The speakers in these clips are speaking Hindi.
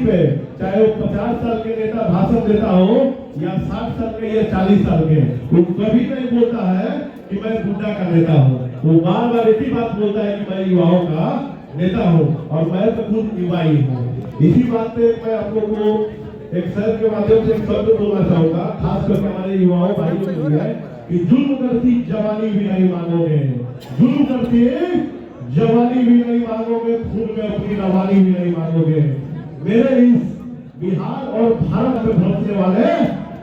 पे, चाहे वो 50 साल के नेता भाषण देता हो या 60 साल के या 40 साल के, वो कभी नहीं बोलता है कि मैं बुड्ढा का नेता हूँ। वो बार बार एक ही बात बोलता है कि मैं युवाओं का नेता हूँ और मैं तो खुद युवा ही हूँ। इसी बात पे मैं आप लोगों को एक शब्द के माध्यम से एक शब्द बोलना चाहूंगा, खास करके हमारे युवाओं भाइयों के लिए, कि जुल्म करती जवानी भी नहीं मांगोगे, जुल्म करती जवानी भी नहीं मांगोगे, खून में अपनी रवानी भी नहीं मांगोगे। मेरे इस बिहार और भारत में बसने वाले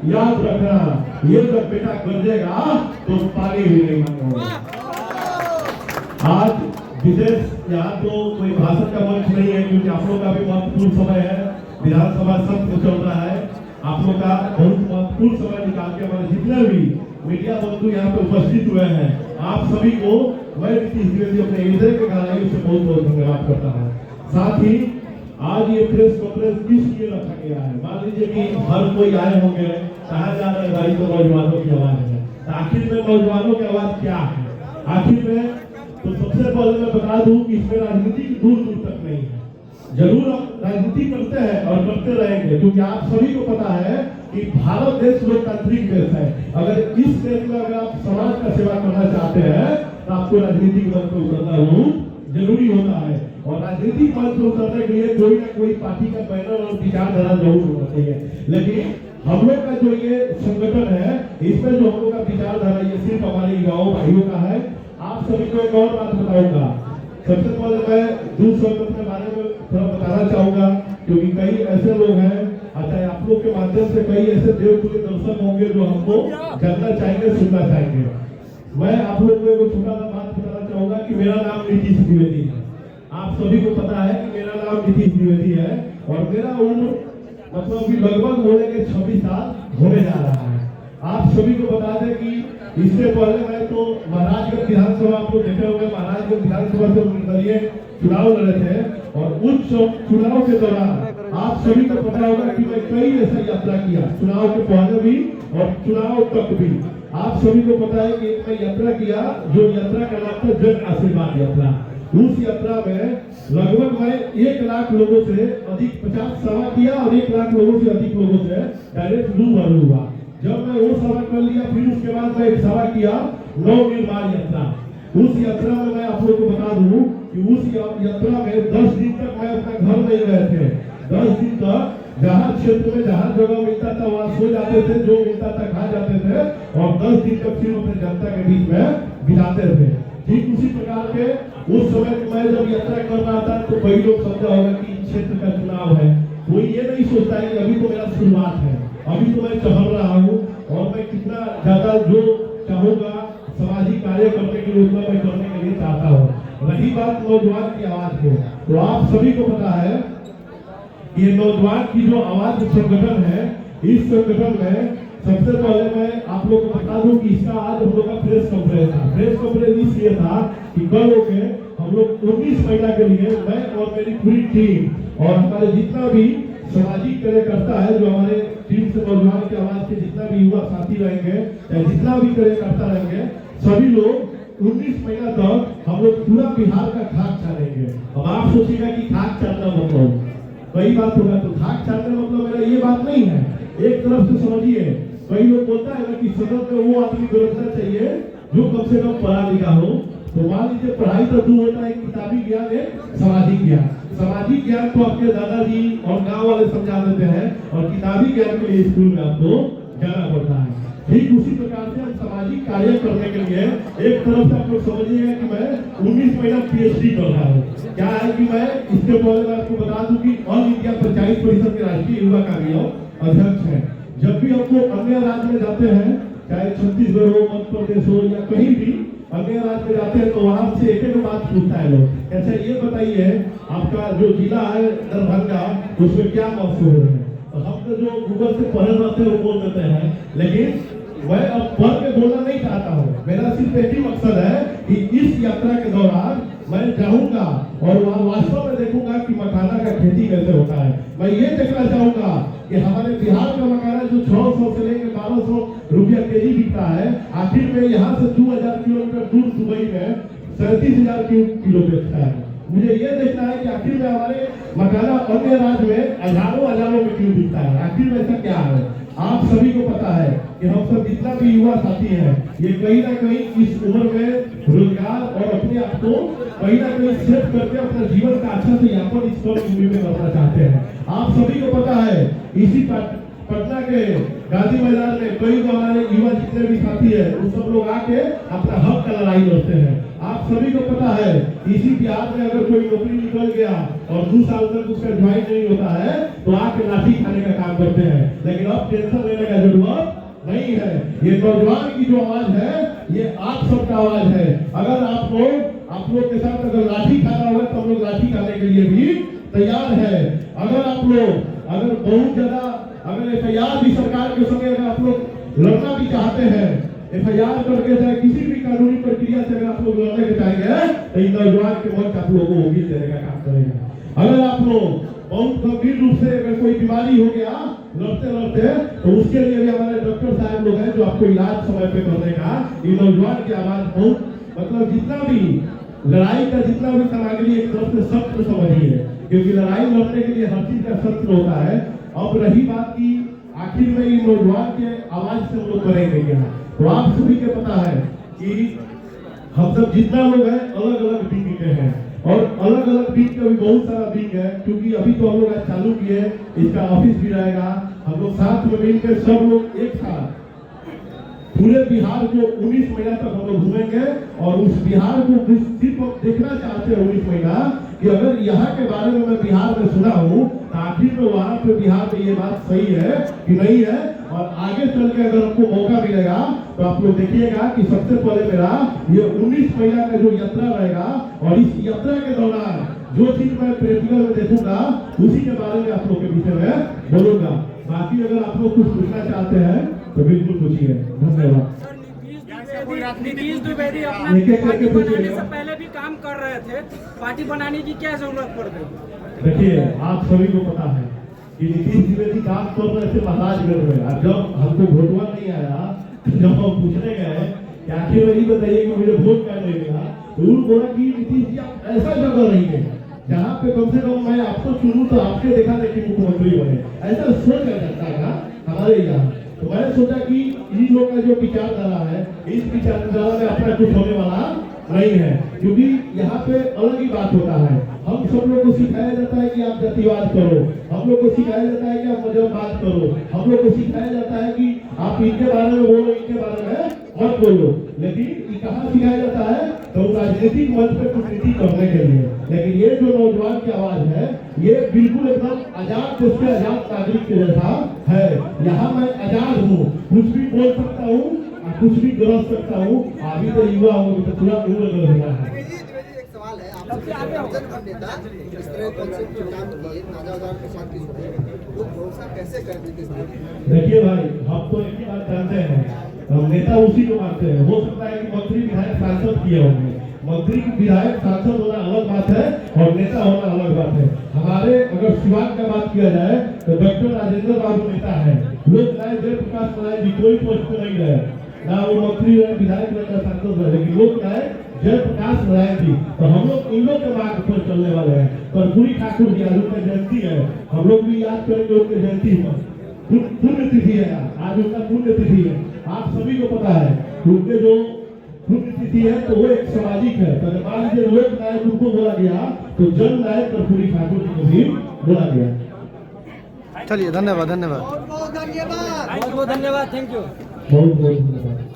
याद रखना, ये जब बेटा गरजेगा तो पानी भी नहीं मांगोगे। आज विशेष यहाँ तो कोई भाषण का मंच नहीं है, क्योंकि आप लोग का भी महत्वपूर्ण समय है, विधानसभा सत्र चल रहा है। आप लोग का बहुत महत्वपूर्ण समय निकाल के हमारे जितने भी मीडिया बंधु यहाँ पे उपस्थित हुए हैं, आप सभी को मैं नीतीश द्विवेदी अपने हृदय के गहराइयों से बहुत बहुत धन्यवाद करता हूँ। साथ ही आज ये प्रेस कॉन्फ्रेंस किस लिए रखा गया है? मान लीजिए कि हर कोई आए होंगे, कहा जा रहा है भाई तो नौजवानों की आवाज है, तो आखिर में नौजवानों की आवाज क्या है? आखिर में तो सबसे पहले मैं बता दूं कि इसमें राजनीति दूर दूर तक नहीं है। जरूर हम राजनीति करते हैं और करते रहेंगे, क्योंकि आप सभी को पता है कि भारत देश लोकतांत्रिक देश है। अगर इस देश में अगर आप समाज का सेवा करना चाहते हैं तो आपको राजनीतिक मंच पर उतरना जरूरी होता है, और राजनीतिक मंच पर उतरने के लिए कोई ना कोई पार्टी का बैनर और विचारधारा जरूर होना चाहिए। लेकिन हम लोग का जो ये संगठन है, इसमें जो हम लोग का विचारधारा ये सिर्फ हमारे युवाओं भाइयों का है। आप सभी को एक और बात बताऊंगा। सबसे पहले मैं दूध संकट के बारे में थोड़ा बताना चाहूंगा, क्योंकि कई ऐसे लोग हैं, अच्छा आप लोग के माध्यम से कई ऐसे देवतुल्य दर्शक होंगे जो हमको जानना चाहेंगे, सुनना चाहेंगे। मैं आप लोग को एक छोटा सा बात बताना चाहूंगा कि मेरा नाम नीतीश द्विवेदी है। आप सभी को पता है कि मेरा नाम नीतीश द्विवेदी है, और मेरा उम्र मतलब अभी लगभग होने के 26 साल होने जा रहा है। आप सभी को बता दें कि इससे पहले मैं तो महाराजगंज विधानसभा, आप लोग देखे होंगे, महाराजगंज विधानसभा से निर्दलीय चुनाव लड़े थे, और उस चुनाव के दौरान आप सभी को पता होगा कि मैं कई ऐसा यात्रा किया, चुनाव के पहले भी और चुनाव तक भी। आप सभी को पता है कि एक मैं यात्रा किया, जो यात्रा का नाम था जन आशीर्वाद यात्रा। उस यात्रा में लगभग मैं 1 लाख लोगों से अधिक 50 सभा किया, और 1 लाख लोगों से अधिक लोगों से डायरेक्ट रूबरू हुआ। जब मैं वो सभा कर लिया, फिर उसके बाद मैं एक सभा किया नवनिर्माण यात्रा। उस यात्रा में मैं आप लोग को बता दूं कि उस यात्रा में 10 दिन तक मैं अपना घर नहीं रहे थे। 10 दिन तक जहाँ क्षेत्र में जहाँ जगह मिलता था वहाँ सो जाते थे, जो मिलता था खा जाते थे, और 10 दिन तक फिर अपने जनता के बीच में बिताते थे। ठीक उसी प्रकार के उस समय मैं जब यात्रा कर रहा था तो कई लोग समझा होगा कि क्षेत्र का चुनाव है। कोई ये नहीं सोचता है कि अभी तो मेरा शुरुआत है, अभी तो मैं टहल रहा हूँ, और मैं कितना ज्यादा जो चाहूंगा सामाजिक कार्य करने के लिए उतना मैं करने के लिए चाहता हूँ। रही बात नौजवान की आवाज को, तो आप सभी को पता है ये नौजवान की जो आवाज संगठन है, इस संगठन में सबसे पहले मैं आप लोग को बता दूं कि इसका आज हम लोग का प्रेस कॉन्फ्रेंस था। प्रेस कॉन्फ्रेंस इसलिए था कि कल होके हम लोग 19 महीना के लिए मैं और मेरी पूरी टीम और हमारे जितना भी सामाजिक कार्यकर्ता है, जो हमारे टीम से नौजवान की आवाज के जितना भी युवा साथी रहेंगे या जितना भी कार्यकर्ता रहेंगे, सभी लोग 19 महीना तक हम लोग पूरा बिहार का खाक छानेंगे। अब आप सोचिएगा कि खाक छानना मतलब कई बात होगा, तो खाक छानने मतलब मेरा ये बात नहीं है। एक तरफ से समझिए, कई लोग बोलता है ना कि सदन में वो आदमी बैठना चाहिए जो कम से कम पढ़ा लिखा हो। तो मान लीजिए पढ़ाई तो दूर होता है, किताबी ज्ञान है, सामाजिक ज्ञान। सामाजिक ज्ञान तो आपके दादाजी और गांव वाले समझा देते हैं, और किताबी ज्ञान के लिए स्कूल में आपको जाना पड़ता है। ठीक उसी प्रकार से हम सामाजिक कार्य करने के लिए एक तरफ से आप लोग समझिएगा कि मैं 19 महीना PhD कर रहा हूँ। क्या है कि मैं इसके पहले मैं आपको बता दूं कि ऑल इंडिया पंचायत परिषद के राष्ट्रीय युवा कार्य अध्यक्ष है। जब भी हमको अन्य राज्य में जाते हैं, चाहे छत्तीसगढ़ हो, मध्य प्रदेश हो या कहीं भी अन्य राज्य में जाते हैं, तो वहां से एक बात पूछता है लोग, अच्छा ये बताइए आपका जो जिला है दरभंगा, उसमें क्या मशहूर है? तो हम तो जो गूगल से पढ़े रहते हैं वो बोल देते हैं, लेकिन मैं अब पढ़ के बोलना नहीं चाहता हूँ। मेरा सिर्फ एक ही मकसद है कि इस यात्रा के दौरान मैं जाऊंगा और वहाँ वास्तव में देखूंगा कि मखाना का खेती कैसे होता है। मैं ये देखना चाहूंगा कि हमारे बिहार का मखाना जो 600 से लेकर 1200 रुपया केजी बिकता है, आखिर में यहाँ से 2000 किलोमीटर दूर दुबई में 37,000 किलो बेचता है। मुझे ये देखना है कि आखिर में हमारे मकाना अन्य राज्य में हजारों में क्यों दिखता है, आखिर में ऐसा क्या है। आप सभी को पता है कि हम सब जितना भी युवा साथी हैं, ये कहीं ना कहीं इस उम्र में रोजगार और अपने आप को कहीं ना कहीं सेट करके अपना जीवन का अच्छा से यापन इस भूमि में करना चाहते हैं। आप सभी को पता है इसी पटना के गांधी मैदान में कई हमारे युवा जितने भी साथी है वो सब लोग आके अपना हक का लड़ाई लड़ते हैं। आप सभी को पता है इसी बिहार में अगर कोई नौकरी निकल गया और 2 साल तक उसका ज्वाइन नहीं होता है तो आके लाठी खाने का काम करते हैं। लेकिन अब टेंशन लेने का जरूरत नहीं है। ये नौजवान की जो आवाज है ये आप सबका आवाज है। अगर आप लोग के साथ अगर लाठी खाना होगा तो हम लोग लाठी खाने के लिए भी तैयार है। अगर बहुत ज्यादा FIR भी सरकार के संगे अगर आप लोग लड़ना भी चाहते हैं, FIR करके चाहे किसी भी कानूनी प्रक्रिया से अगर आप लोग लड़ने के चाहेंगे तो इन नौजवान के मंच आप लोगों को भी देने का काम करेगा। अगर आप लोग बहुत गंभीर रूप से अगर कोई बीमारी हो गया लड़ते तो उसके लिए भी हमारे डॉक्टर साहब लोग हैं जो आपको इलाज समय पे कर देगा। इन नौजवान की आवाज बहुत मतलब जितना भी लड़ाई का जितना भी सामग्री एक तरफ से सत्य समझिए, क्योंकि लड़ाई लड़ने के लिए हर चीज का सत्य होता है। अब रही बात की आखिर में इन नौजवान के आवाज से हम लोग करेंगे क्या, तो आप सभी के पता है कि हम सब जितना लोग हैं अलग अलग विंग के हैं और अलग अलग विंग का भी बहुत सारा विंग है। क्योंकि अभी तो हम लोग आज चालू किए, इसका ऑफिस भी रहेगा। हम लोग साथ में मिल के सब लोग एक साथ पूरे बिहार को 19 महीना तक हम लोग घूमेंगे और उस बिहार को सिर्फ देखना चाहते हैं 19 महीना कि अगर यहाँ के बारे में मैं बिहार में सुना हूँ तो आखिर में वहाँ पे बिहार में ये बात सही है कि नहीं है। और आगे चल के अगर आपको मौका मिलेगा तो आप लोग देखिएगा कि सबसे पहले मेरा ये 19 महीना का जो यात्रा रहेगा और इस यात्रा के दौरान जो चीज मैं प्रैक्टिकल में देखूंगा उसी के बारे में आप लोग के विषय में बोलूंगा। बाकी अगर आप लोग कुछ पूछना चाहते हैं तो बिल्कुल पूछिए। धन्यवाद। नीतीश द्विवेदी अपना पार्टी बनाने से पहले भी काम कर रहे थे, पार्टी बनाने की क्या जरूरत पड़ गई? देखिए आप सभी को पता है कि नीतीश द्विवेदी काम कर रहे थे महाराजगंज में। और जब हमको वोटवा नहीं आया, जब हम पूछने गए कि आखिर में ये बताइए कि मुझे वोट क्या नहीं मिला, तो उन्होंने बोला कि नीतीश जी आप ऐसा जगह नहीं है जहाँ पे कम से कम मैं आपको चुनूं तो आपके देखा देखी मुख्यमंत्री बने। ऐसा सोच जाता है हमारे यहाँ। तो मैंने सोचा कि इन लोग का जो विचारधारा है इस विचारधारा में अपना कुछ होने वाला नहीं है, क्योंकि यहाँ पे अलग ही बात होता है। हम सब लोग को सिखाया जाता है कि आप जातिवाद करो, हम लोग को सिखाया जाता है कि आप मजहबवाद करो, हम लोग को सिखाया जाता है कि आप इनके बारे में बोलो इनके बारे में मत बोलो। लेकिन कहाँ सिखाया जाता है तो राजनीतिक मंच पे कूटनीति करने के लिए। लेकिन ये जो नौजवान की आवाज है ये बिल्कुल एकदम आजाद देश के आजाद नागरिक के जैसा है। यहाँ मैं आजाद हूँ, कुछ भी बोल सकता हूँ, कुछ भी गलत सकता हूँ। अभी तो युवा हूँ तो पूरा उम्र गलत हुआ है। सवाल है आपसे, नेता इस तरह कॉन्सेप्ट जो काम किए राजा के साथ वो भरोसा कैसे कर देते? देखिए भाई, हम तो एक ही बात जानते हैं, हम नेता उसी को मानते हैं। हो सकता है कि मंत्री विधायक सांसद किए होंगे, मंत्री विधायक सांसद होना अलग बात है और नेता होना अलग बात है। हमारे अगर शिवान का बात किया जाए तो डॉक्टर राजेंद्र बाबू नेता है। लोग चाहे जयप्रकाश नारायण जी कोई पोस्ट पे नहीं गए, ना वो मंत्री रहे, विधायक रहे, सांसद रहे, लेकिन लोग चाहे जयप्रकाश नारायण जी। तो हम लोग इन लोग के मार्ग पर चलने वाले हैं। कर्पूरी ठाकुर जी आज उनकी जयंती है, हम लोग भी याद करेंगे उनकी जयंती पर। पुण्य तिथि है, आज उनका पुण्य तिथि है। आप सभी को पता है उनके जो पुण्य तिथि है तो वो एक सामाजिक है। तो मान लीजिए लोक नायक उनको बोला गया तो जन नायक कर्पूरी ठाकुर जी को भी बोला गया। चलिए धन्यवाद। बहुत बहुत धन्यवाद। बहुत बहुत धन्यवाद। Thank you. बहुत बहुत धन्यवाद।